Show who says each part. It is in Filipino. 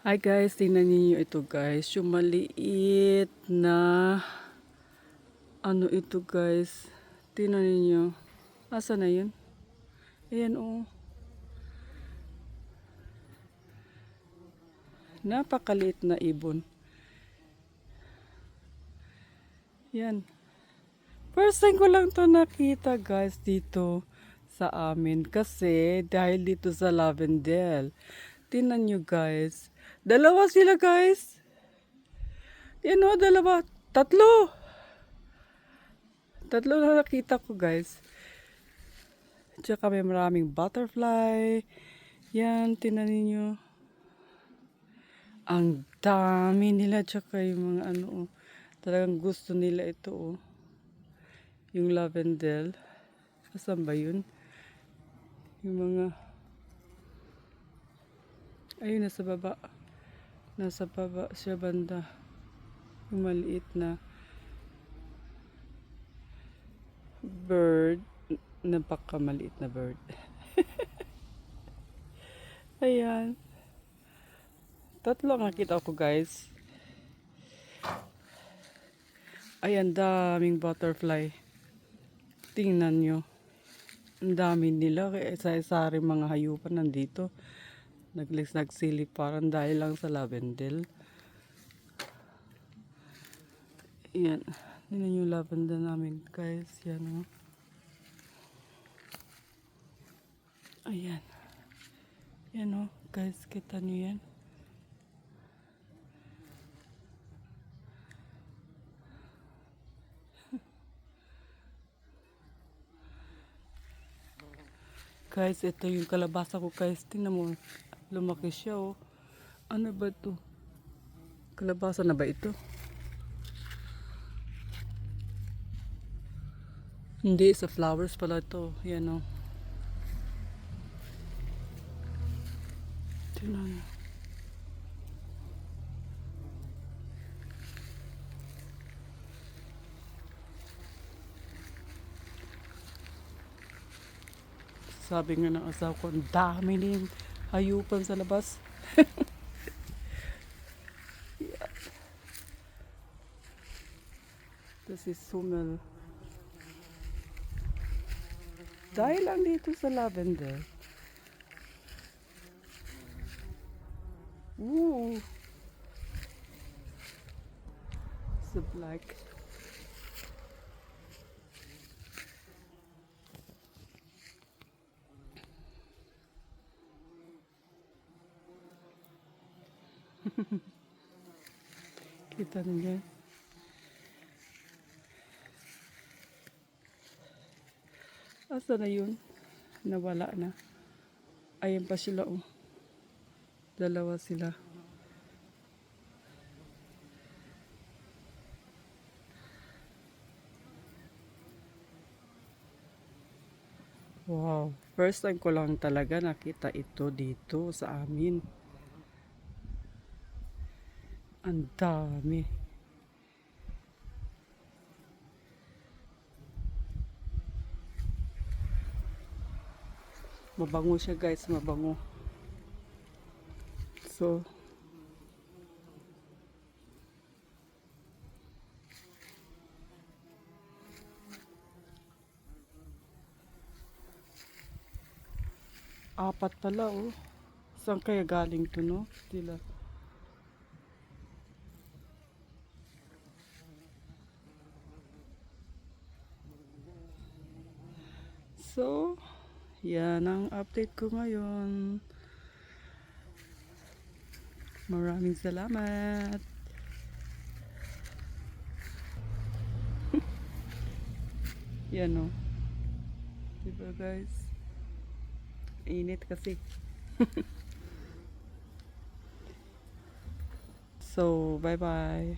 Speaker 1: Hi guys, tingnan niyo ito guys. Yung maliit na ano ito guys. Tingnan niyo. Asa na yun? Ayan oh. Napakaliit na ibon. Yan. First time ko lang to nakita guys dito sa amin. Kasi dahil dito sa Lavendel. Tingnan niyo guys. Dalawa sila guys. Yan oh, dalawa. Tatlo. Tatlo na nakita ko guys. Tsaka may maraming butterfly. Yan, tingnan niyo. Ang dami nila. Tsaka yung mga ano, oh, talagang gusto nila ito. Oh. Yung lavendel. Saan ba yun? Yung mga... Ayun, nasa baba. Nasa baba siya banda. Yung maliit na bird. Napakamaliit na bird. Ayan. Tatlo ang nakita ko guys. Ayan, daming butterfly. Tingnan nyo. Ang dami nila. Kaya isa-isa rin mga hayupan nandito. Nagsilip parang dahil lang sa lavendel. Ayan. Tingnan yung lavendel namin guys. Yan o. Ayan. Yan o. Guys, kita nyo yan. Guys, ito yung kalabasa ko guys. Tingnan mo. Lumaki siya oh. Ano ba ito? Kalabasa na ba ito? Hindi, sa flowers pala ito. Yan oh. Tingnan. Sabi nga ng asawa ko, ang dami din hayupan sa labas. Yeah. This is sumel. Dahil lang dito sa lavender. Ooh. It's a black. Kita niyo. Asa na yun? Nawala na. Ayan pa sila oh. Dalawa sila. Wow. First time ko lang talaga nakita ito dito sa amin. Ang dami. Mabango siya guys, mabango. So, apat pala oh. Saan kaya galing to no? Tila. So, yan ang update ko ngayon. Maraming salamat. Yan o. Diba guys? Init kasi. So, bye bye.